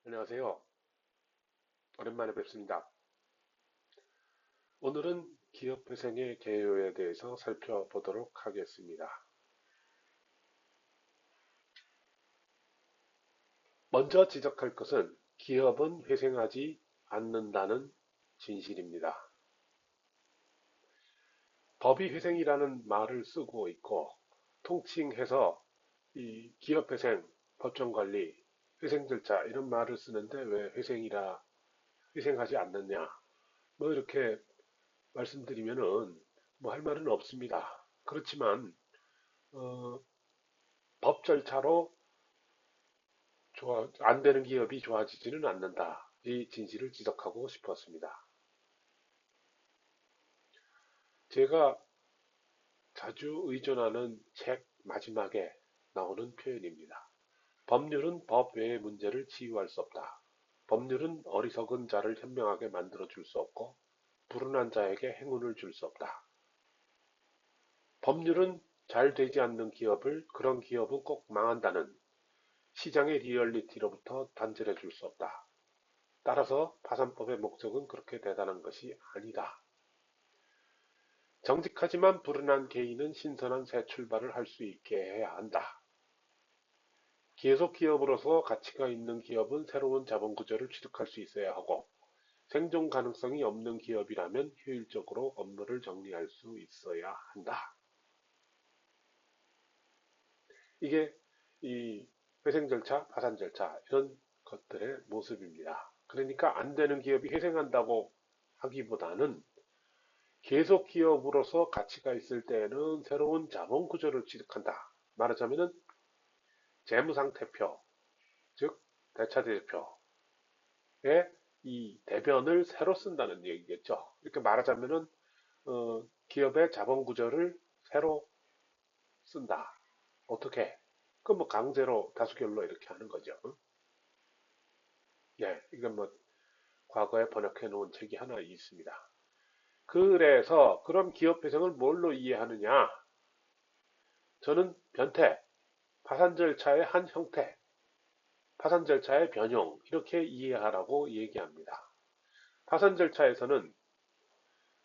안녕하세요. 오랜만에 뵙습니다. 오늘은 기업회생의 개요에 대해서 살펴보도록 하겠습니다. 먼저 지적할 것은 기업은 회생하지 않는다는 진실입니다. 법이 회생이라는 말을 쓰고 있고 통칭해서 이 기업회생, 법정관리, 회생 절차 이런 말을 쓰는데 왜 회생하지 않느냐 뭐 이렇게 말씀드리면은 뭐 할 말은 없습니다. 그렇지만 어, 법 절차로 안 되는 기업이 좋아지지는 않는다. 이 진실을 지적하고 싶었습니다. 제가 자주 의존하는 책 마지막에 나오는 표현입니다. 법률은 법 외의 문제를 치유할 수 없다. 법률은 어리석은 자를 현명하게 만들어 줄 수 없고 불운한 자에게 행운을 줄 수 없다. 법률은 잘 되지 않는 그런 기업은 꼭 망한다는 시장의 리얼리티로부터 단절해 줄 수 없다. 따라서 파산법의 목적은 그렇게 대단한 것이 아니다. 정직하지만 불운한 개인은 신선한 새 출발을 할 수 있게 해야 한다. 계속 기업으로서 가치가 있는 기업은 새로운 자본 구조를 취득할 수 있어야 하고 생존 가능성이 없는 기업이라면 효율적으로 업무를 정리할 수 있어야 한다. 이게 이 회생 절차, 파산 절차 이런 것들의 모습입니다. 그러니까 안 되는 기업이 회생한다고 하기보다는 계속 기업으로서 가치가 있을 때에는 새로운 자본 구조를 취득한다. 말하자면은 재무상태표, 즉 대차대조표의 이 대변을 새로 쓴다는 얘기겠죠. 이렇게 말하자면은 기업의 자본 구조를 새로 쓴다. 어떻게? 그 뭐 강제로 다수결로 이렇게 하는 거죠. 예, 이건 뭐 과거에 번역해 놓은 책이 하나 있습니다. 그래서 그런 기업 배정을 뭘로 이해하느냐? 저는 변태, 파산 절차의 한 형태, 파산 절차의 변형, 이렇게 이해하라고 얘기합니다. 파산 절차에서는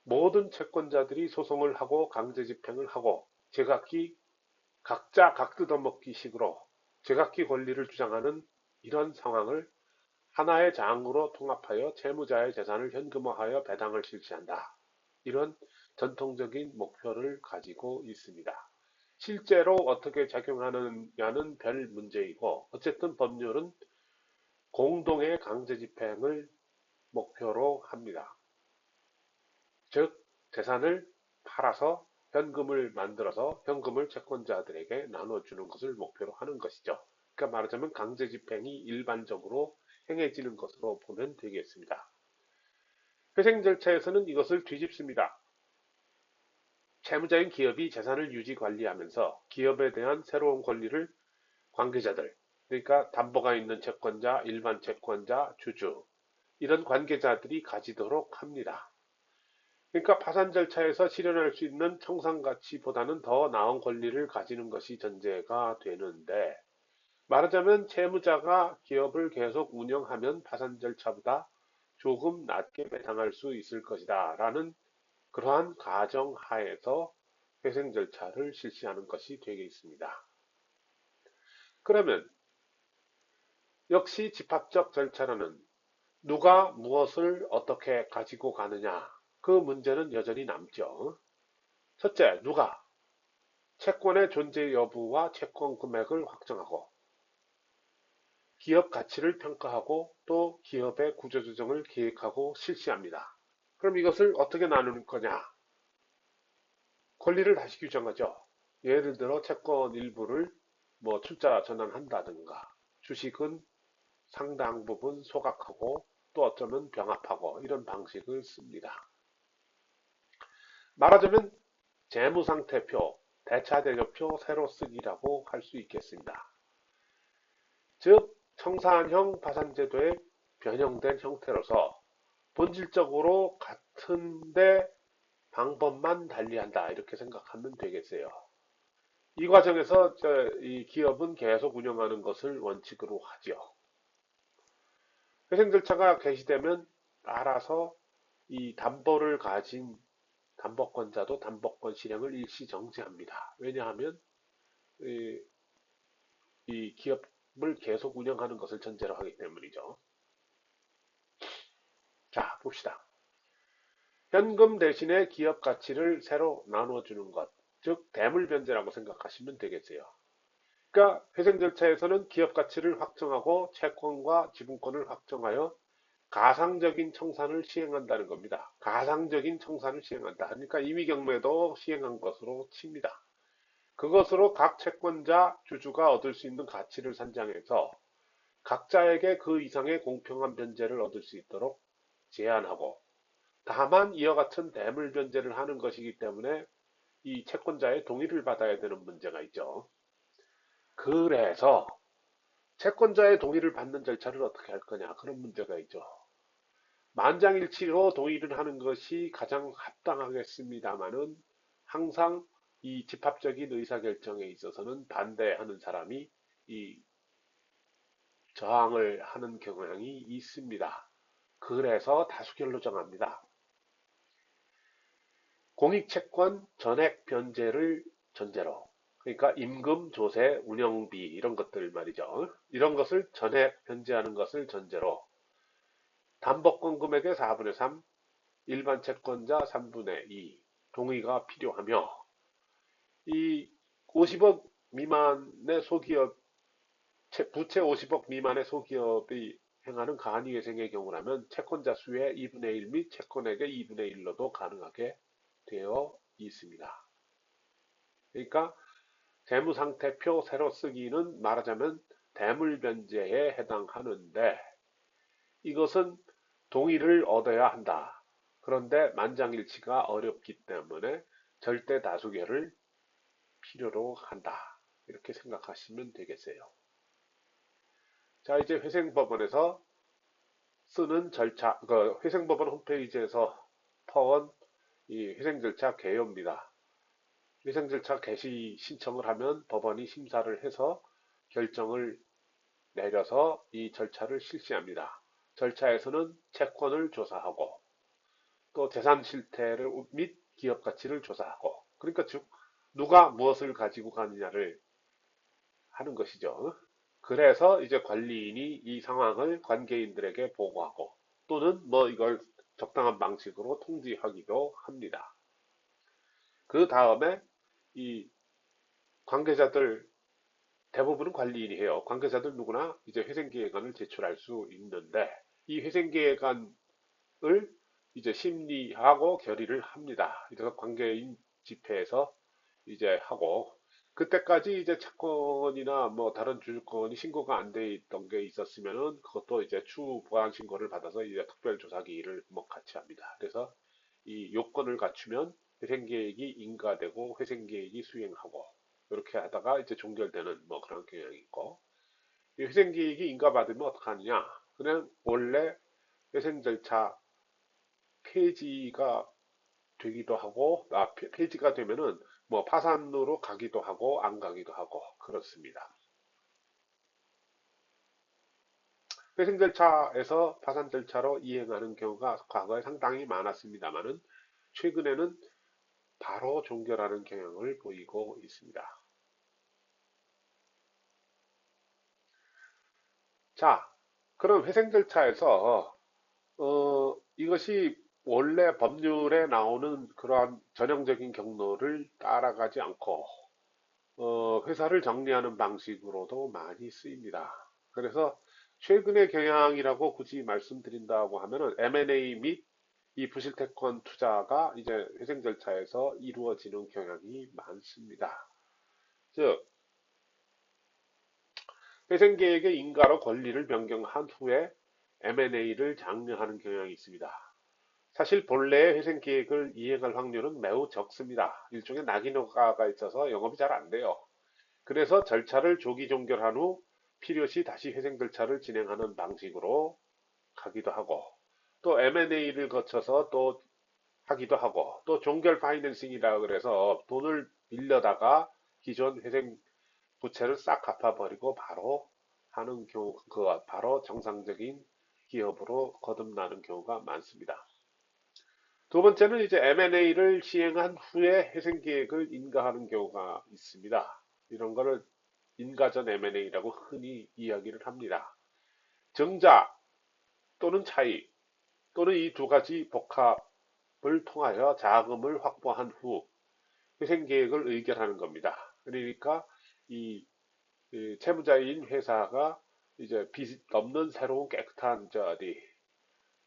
모든 채권자들이 소송을 하고 강제 집행을 하고 제각기 각자 각 뜯어먹기 식으로 제각기 권리를 주장하는 이런 상황을 하나의 장으로 통합하여 채무자의 재산을 현금화하여 배당을 실시한다. 이런 전통적인 목표를 가지고 있습니다. 실제로 어떻게 작용하느냐는 별 문제이고 어쨌든 법률은 공동의 강제 집행을 목표로 합니다. 즉 재산을 팔아서 현금을 만들어서 현금을 채권자들에게 나눠주는 것을 목표로 하는 것이죠. 그러니까 말하자면 강제 집행이 일반적으로 행해지는 것으로 보면 되겠습니다. 회생 절차에서는 이것을 뒤집습니다. 채무자인 기업이 재산을 유지 관리하면서 기업에 대한 새로운 권리를 관계자들, 그러니까 담보가 있는 채권자, 일반 채권자, 주주, 이런 관계자들이 가지도록 합니다. 그러니까 파산 절차에서 실현할 수 있는 청산가치보다는 더 나은 권리를 가지는 것이 전제가 되는데, 말하자면 채무자가 기업을 계속 운영하면 파산 절차보다 조금 낮게 배당할 수 있을 것이다 라는 그러한 가정 하에서 회생 절차를 실시하는 것이 되겠습니다. 그러면 역시 집합적 절차로는 누가 무엇을 어떻게 가지고 가느냐, 그 문제는 여전히 남죠. 첫째, 누가 채권의 존재 여부와 채권 금액을 확정하고 기업 가치를 평가하고 또 기업의 구조조정을 계획하고 실시합니다. 그럼 이것을 어떻게 나누는 거냐? 권리를 다시 규정하죠. 예를 들어 채권 일부를 뭐 출자 전환한다든가 주식은 상당 부분 소각하고 또 어쩌면 병합하고 이런 방식을 씁니다. 말하자면 재무상태표, 대차대조표 새로 쓰기라고 할 수 있겠습니다. 즉 청산형 파산제도의 변형된 형태로서 본질적으로 같은데 방법만 달리한다 이렇게 생각하면 되겠어요. 이 과정에서 이 기업은 계속 운영하는 것을 원칙으로 하지요. 회생 절차가 개시되면 알아서 이 담보를 가진 담보권자도 담보권 실행을 일시 정지합니다. 왜냐하면 이, 이 기업을 계속 운영하는 것을 전제로 하기 때문이죠. 자, 봅시다. 현금 대신에 기업 가치를 새로 나눠주는 것, 즉 대물변제라고 생각하시면 되겠어요. 그러니까 회생 절차에서는 기업 가치를 확정하고 채권과 지분권을 확정하여 가상적인 청산을 시행한다는 겁니다. 가상적인 청산을 시행한다. 그러니까 임의경매도 시행한 것으로 칩니다. 그것으로 각 채권자, 주주가 얻을 수 있는 가치를 산정해서 각자에게 그 이상의 공평한 변제를 얻을 수 있도록 제한하고, 다만 이와 같은 대물 변제를 하는 것이기 때문에 이 채권자의 동의를 받아야 되는 문제가 있죠. 그래서 채권자의 동의를 받는 절차를 어떻게 할 거냐, 그런 문제가 있죠. 만장일치로 동의를 하는 것이 가장 합당하겠습니다마는 항상 이 집합적인 의사결정에 있어서는 반대하는 사람이 이 저항을 하는 경향이 있습니다. 그래서 다수결로 정합니다. 공익채권 전액 변제를 전제로, 그러니까 임금, 조세, 운영비 이런 것들 말이죠. 이런 것을 전액 변제하는 것을 전제로 담보권 금액의 4분의 3, 일반 채권자 3분의 2 동의가 필요하며, 이 50억 미만의 소기업, 부채 50억 미만의 소기업이 행하는 간이회생의 경우라면 채권자 수의 2분의 1 및 채권액의 2분의 1로도 가능하게 되어 있습니다. 그러니까 재무상태표 새로 쓰기는 말하자면 대물변제에 해당하는데, 이것은 동의를 얻어야 한다. 그런데 만장일치가 어렵기 때문에 절대 다수결을 필요로 한다. 이렇게 생각하시면 되겠어요. 자, 이제 회생법원에서 쓰는 절차, 그 회생법원 홈페이지에서 퍼온 이 회생절차 개요입니다. 회생절차 개시 신청을 하면 법원이 심사를 해서 결정을 내려서 이 절차를 실시합니다. 절차에서는 채권을 조사하고 또 재산 실태를 및 기업 가치를 조사하고, 그러니까 즉 누가 무엇을 가지고 가느냐를 하는 것이죠. 그래서 이제 관리인이 이 상황을 관계인들에게 보고하고 또는 뭐 이걸 적당한 방식으로 통지하기도 합니다. 그 다음에 이 관계자들, 대부분은 관리인이 해요. 관계자들 누구나 이제 회생계획안을 제출할 수 있는데, 이 회생계획안을 이제 심리하고 결의를 합니다. 그래서 관계인 집회에서 이제 하고, 그때까지 이제 채권이나 뭐 다른 주주권이 신고가 안 돼 있던 게 있었으면은 그것도 이제 추후 보완 신고를 받아서 이제 특별조사기일을 뭐 같이 합니다. 그래서 이 요건을 갖추면 회생계획이 인가되고 회생계획이 수행하고, 이렇게 하다가 이제 종결되는 뭐 그런 경향이 있고, 이 회생계획이 인가받으면 어떡하느냐? 그냥 원래 회생 절차 폐지가 되기도 하고, 폐지가 되면은 뭐 파산으로 가기도 하고 안 가기도 하고 그렇습니다. 회생 절차에서 파산 절차로 이행하는 경우가 과거에 상당히 많았습니다만은 최근에는 바로 종결하는 경향을 보이고 있습니다. 자, 그럼 회생 절차에서 이것이 원래 법률에 나오는 그러한 전형적인 경로를 따라가지 않고 회사를 정리하는 방식으로도 많이 쓰입니다. 그래서 최근의 경향이라고 굳이 말씀드린다고 하면은 M&A 및 이 부실태권 투자가 이제 회생 절차에서 이루어지는 경향이 많습니다. 즉, 회생계획의 인가로 권리를 변경한 후에 M&A를 장려하는 경향이 있습니다. 사실 본래의 회생계획을 이행할 확률은 매우 적습니다. 일종의 낙인효과가 있어서 영업이 잘 안 돼요. 그래서 절차를 조기 종결한 후 필요시 다시 회생 절차를 진행하는 방식으로 가기도 하고, 또 M&A를 거쳐서 또 하기도 하고, 또 종결 파이낸싱이라 그래서 돈을 빌려다가 기존 회생 부채를 싹 갚아버리고 바로 하는 경우, 그 바로 정상적인 기업으로 거듭나는 경우가 많습니다. 두 번째는 이제 M&A를 시행한 후에 회생계획을 인가하는 경우가 있습니다. 이런 거를 인가전 M&A라고 흔히 이야기를 합니다. 정자 또는 차익 또는 이 두 가지 복합을 통하여 자금을 확보한 후 회생계획을 의결하는 겁니다. 그러니까 이 채무자인 회사가 이제 빚 없는 새로운 깨끗한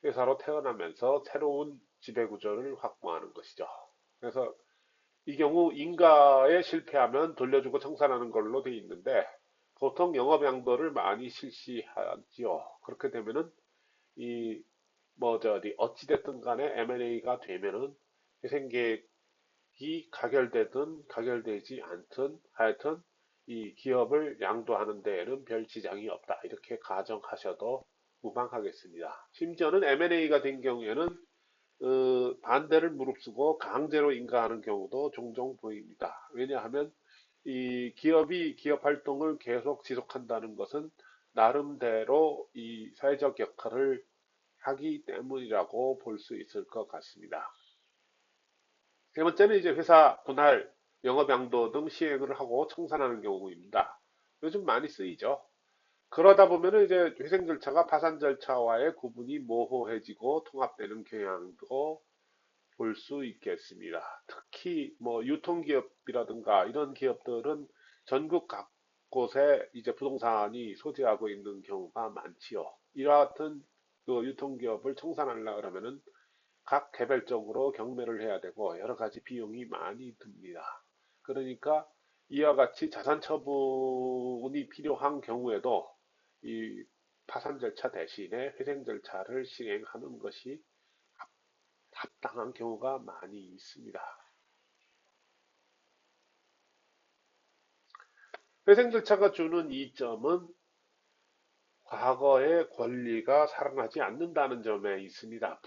회사로 태어나면서 새로운 지배구조를 확보하는 것이죠. 그래서 이 경우 인가에 실패하면 돌려주고 청산하는 걸로 되어 있는데 보통 영업양도를 많이 실시하지요. 그렇게 되면은 어찌됐든 간에 M&A가 되면은 회생계획이 가결되든 가결되지 않든 하여튼 이 기업을 양도하는 데에는 별 지장이 없다. 이렇게 가정하셔도 무방하겠습니다. 심지어는 M&A가 된 경우에는 반대를 무릅쓰고 강제로 인가하는 경우도 종종 보입니다. 왜냐하면 이 기업이 기업 활동을 계속 지속한다는 것은 나름대로 이 사회적 역할을 하기 때문이라고 볼 수 있을 것 같습니다. 세 번째는 이제 회사 분할, 영업양도 등 시행을 하고 청산하는 경우입니다. 요즘 많이 쓰이죠. 그러다 보면은 이제 회생 절차가 파산 절차와의 구분이 모호해지고 통합되는 경향도 볼 수 있겠습니다. 특히 뭐 유통기업이라든가 이런 기업들은 전국 각곳에 이제 부동산이 소재하고 있는 경우가 많지요. 이와 같은 그 유통기업을 청산하려고 그러면은 각 개별적으로 경매를 해야 되고 여러 가지 비용이 많이 듭니다. 그러니까 이와 같이 자산 처분이 필요한 경우에도 이 파산 절차 대신에 회생 절차를 실행하는 것이 합당한 경우가 많이 있습니다. 회생 절차가 주는 이점은 과거의 권리가 살아나지 않는다는 점에 있습니다.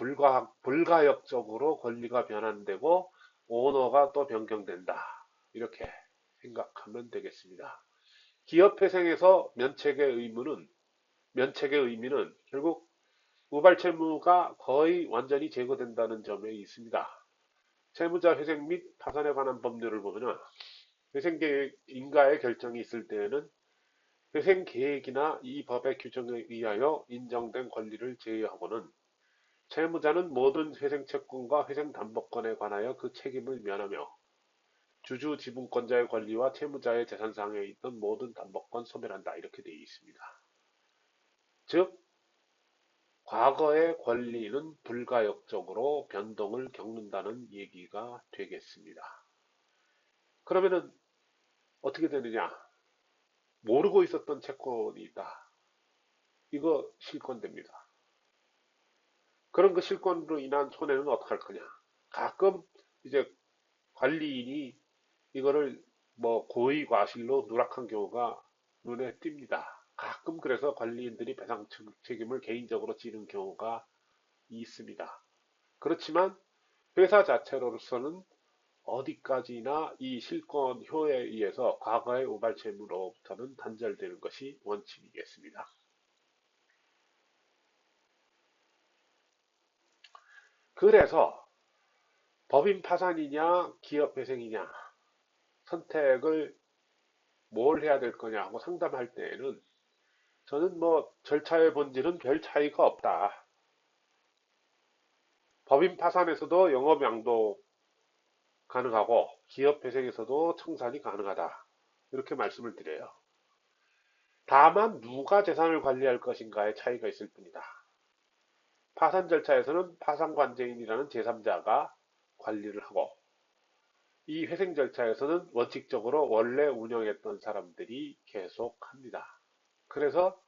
불가역적으로 권리가 변환되고 오너가 또 변경된다. 이렇게 생각하면 되겠습니다. 기업회생에서 면책의 의미는 결국 우발채무가 거의 완전히 제거된다는 점에 있습니다. 채무자 회생 및 파산에 관한 법률을 보면 회생계획 인가의 결정이 있을 때에는 회생계획이나 이 법의 규정에 의하여 인정된 권리를 제외하고는 채무자는 모든 회생채권과 회생담보권에 관하여 그 책임을 면하며 주주 지분권자의 권리와 채무자의 재산상에 있던 모든 담보권 소멸한다. 이렇게 되어 있습니다. 즉 과거의 권리는 불가역적으로 변동을 겪는다는 얘기가 되겠습니다. 그러면은 어떻게 되느냐? 모르고 있었던 채권이 있다. 이거 실권됩니다. 그런 그 실권으로 인한 손해는 어떻게 할 거냐? 가끔 이제 관리인이 이거를 뭐 고의 과실로 누락한 경우가 눈에 띕니다. 가끔 그래서 관리인들이 배상 책임을 개인적으로 지는 경우가 있습니다. 그렇지만 회사 자체로서는 어디까지나 이 실권효에 의해서 과거의 우발채무로부터는 단절되는 것이 원칙이겠습니다. 그래서 법인 파산이냐 기업회생이냐 선택을 뭘 해야 될 거냐 하고 상담할 때에는 저는 뭐 절차의 본질은 별 차이가 없다. 법인 파산에서도 영업양도 가능하고 기업회생에서도 청산이 가능하다. 이렇게 말씀을 드려요. 다만 누가 재산을 관리할 것인가의 차이가 있을 뿐이다. 파산 절차에서는 파산관제인이라는 제3자가 관리를 하고 이 회생 절차에서는 원칙적으로 원래 운영했던 사람들이 계속합니다. 그래서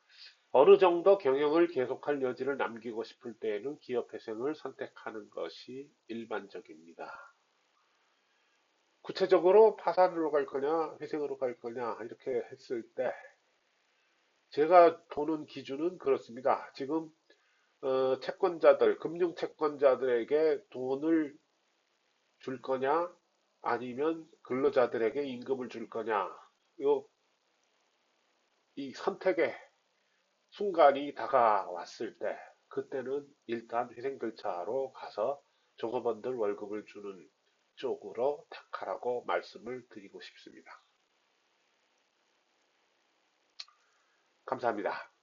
어느 정도 경영을 계속할 여지를 남기고 싶을 때에는 기업회생을 선택하는 것이 일반적입니다. 구체적으로 파산으로 갈 거냐, 회생으로 갈 거냐, 이렇게 했을 때, 제가 보는 기준은 그렇습니다. 지금, 금융 채권자들에게 돈을 줄 거냐, 아니면 근로자들에게 임금을 줄 거냐, 이 선택의 순간이 다가왔을 때, 그때는 일단 회생절차로 가서 종업원들 월급을 주는 쪽으로 택하라고 말씀을 드리고 싶습니다. 감사합니다.